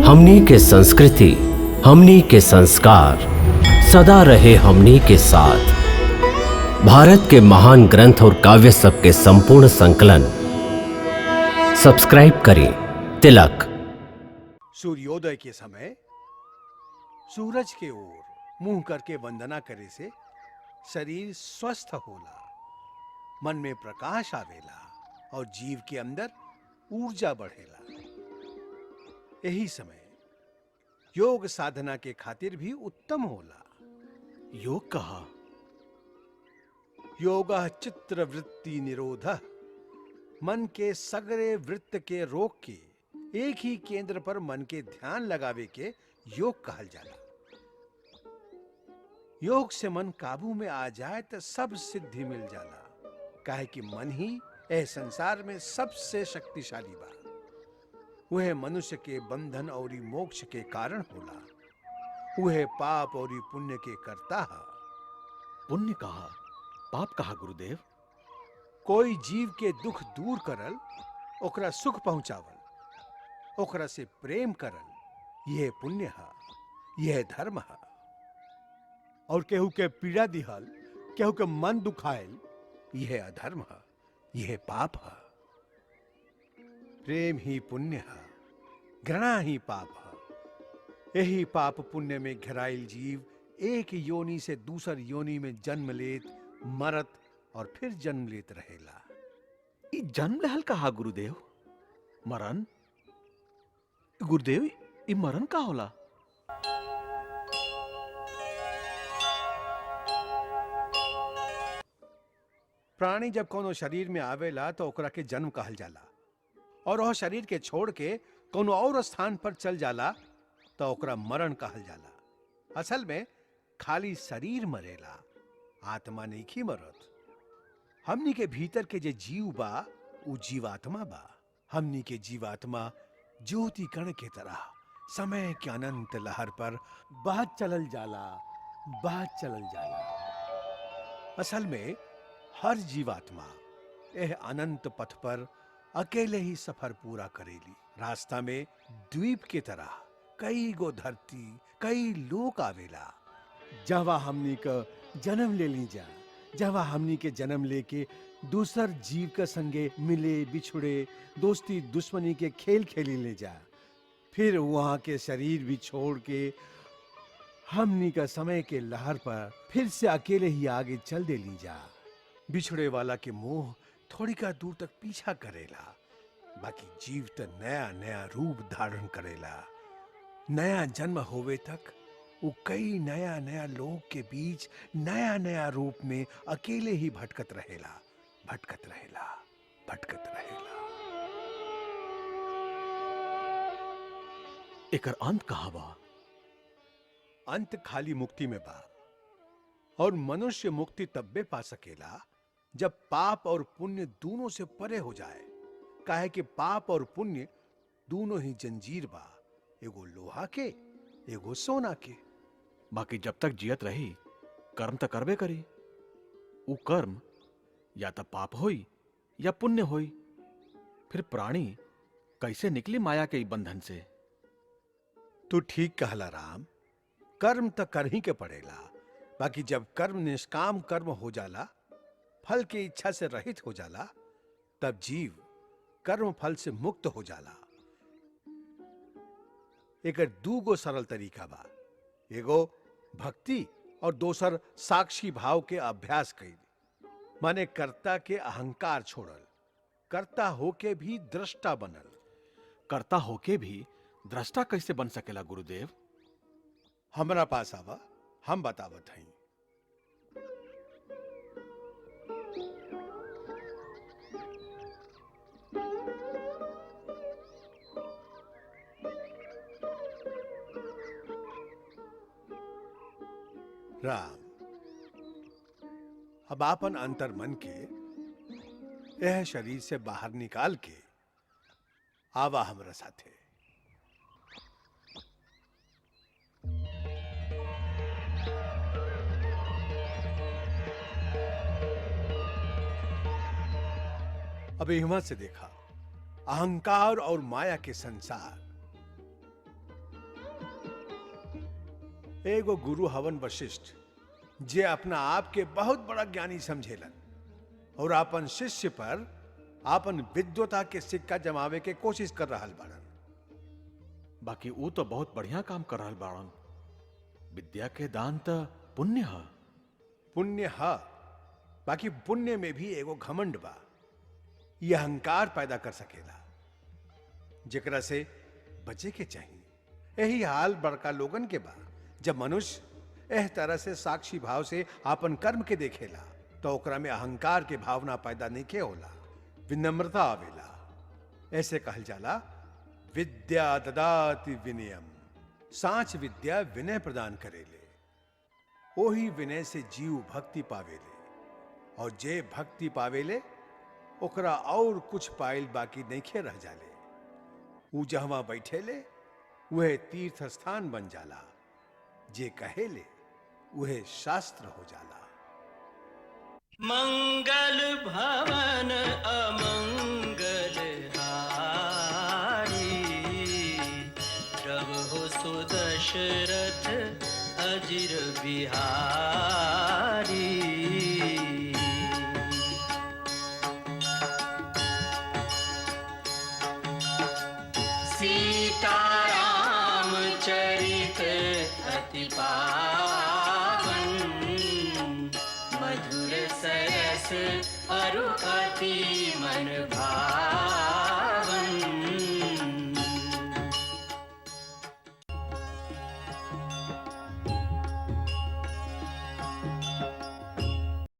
हमनी के संस्कृति, हमनी के संस्कार सदा रहे हमनी के साथ। भारत के महान ग्रंथ और काव्य सब के संपूर्ण संकलन सब्सक्राइब करें तिलक। सूर्योदय के समय सूरज के ओर मुंह करके वंदना करे से शरीर स्वस्थ होला, मन में प्रकाश आवेला और जीव के अंदर ऊर्जा बढ़ेला। यही समय योग साधना के खातिर भी उत्तम होला। योग कहा? योगः चित्त वृत्ति निरोधः, मन के सगरे वृत्त के रोक के एक ही केंद्र पर मन के ध्यान लगावे के योग कहल जाला। योग से मन काबू में आ जाए तो सब सिद्धि मिल जाला, काहे कि मन ही ए संसार में सबसे शक्तिशाली बा। वह मनुष्य के बंधन और मोक्ष के कारण होला। वह पाप और पुण्य के कर्ता है। पुण्य कहा, पाप कहा गुरुदेव? कोई जीव के दुख दूर करल, ओकरा सुख पहुंचावल, ओकरा से प्रेम करल, यह पुण्य है, यह धर्म है। और केहू के पीड़ा दिहल, केहू के मन दुखायल, यह अधर्म है, यह पाप है। प्रेम ही पुण्य है, घृणा ही पाप है। यही पाप पुण्य में घिराइल जीव एक योनि से दूसर योनि में जन्म लेत, मरत और फिर जन्म लेत रहेला। ई जन्म लहल कहा गुरुदेव? मरण? गुरुदेव, ई मरण का होला? प्राणी जब कोनो शरीर में आवेला तो ओकरा के जन्म कहल जाला, और वह शरीर के छोड़ के कोनो और स्थान पर चल जाला तो ओकरा मरण कहल जाला। असल में खाली शरीर मरेला, आत्मा नहीं मरत। हमनी के भीतर के जे जीव बा उ जीवात्मा बा। हमनी के जीवात्मा ज्योति कण के तरह समय के अनंत लहर पर बहत चलल जाला, बहत चलल जाला। असल में हर जीवात्मा यह अनंत पथ पर अकेले ही सफर पूरा करेली। रास्ता में द्वीप की तरह कई गो धरती, कई लोक आवेला। जवा हमनी का जन्म ले ली जा, जवा हमनी के जन्म लेके दूसर जीव के संगे मिले बिछुड़े, दोस्ती दुश्मनी के खेल खेली ले जा। फिर वहां के शरीर भी छोड़ के हमनी का समय के लहर पर फिर से अकेले ही आगे चल दे ली जा। बिछड़े वाला के मोह थोड़ी का दूर तक पीछा करेला, बाकी जीव तो नया नया रूप धारण करेला। नया जन्म होवे तक वो कई नया नया लोग के बीच नया नया रूप में अकेले ही भटकत रहेला, भटकत रहेला, भटकत रहेला। एकर अंत कहा बा? अंत खाली मुक्ति में बा, और मनुष्य मुक्ति तब्बे पा सकेला जब पाप और पुण्य दोनों से परे हो जाए। काहे कि पाप और पुण्य दोनों ही जंजीर बा, एगो लोहा के, एगो सोना के। बाकी जब तक जियत रही कर्म तो करबे करी। उ कर्म या तो पाप होई या पुण्य होई। फिर प्राणी कैसे निकली माया के बंधन से? तू ठीक कहला राम, कर्म तो कर ही के पड़ेला। बाकी जब कर्म निष्काम कर्म हो जाला, फल की इच्छा से रहित हो जाला, तब जीव कर्म फल से मुक्त हो जाला। एकर दूगो सरल तरीका बा, एगो भक्ति और दोसर साक्षी भाव के अभ्यास कईल। माने कर्ता के अहंकार छोड़ल, कर्ता होके भी दृष्टा बनल। कर्ता होके भी दृष्टा कैसे बन सकेला गुरुदेव? हमरा पास आवा, हम बतावत हई। राम, अब आपन अंतर मन के यह शरीर से बाहर निकाल के आवा हमरा साथे। अभी हिम्मत से देखा, अहंकार और माया के संसार एगो गुरु हवन वशिष्ठ जे अपना आप के बहुत बड़ा ज्ञानी समझेलन और अपन शिष्य पर आपन विद्वता के सिक्का जमावे के कोशिश कर रहल बाड़न। बाकी ऊ तो बहुत बढ़िया काम कर रहल बाड़न। विद्या के दान त पुण्य ह। पुण्य ह, बाकी पुण्य में भी एगो घमंड बा। यह अहंकार पैदा कर सकेला जेकरा से बचे के चाहिए। यही हाल बड़का लोगन के बा। जब मनुष्य एह तरह से साक्षी भाव से आपन कर्म के देखेला तो ओकरा में अहंकार के भावना पैदा नहीं के होला, विनम्रता आवेला। ऐसे कहल जाला, विद्या ददाति विनयम। सांच विद्या विनय प्रदान करेले। ओही विनय से जीव भक्ति पावेले, और जे भक्ति पावेले ओकरा और कुछ पाइल बाकी नइखे रह जाले। ऊ जहवा बैठेले वह तीर्थ स्थान बन जाला, जे कहेले वह शास्त्र हो जाला। मंगल भवन अमंगल हारी, प्रभु सुदशरथ अजिर बिहारी। सीताराम चरित अति पावन, मधुर सरस अरु अति मन भावन।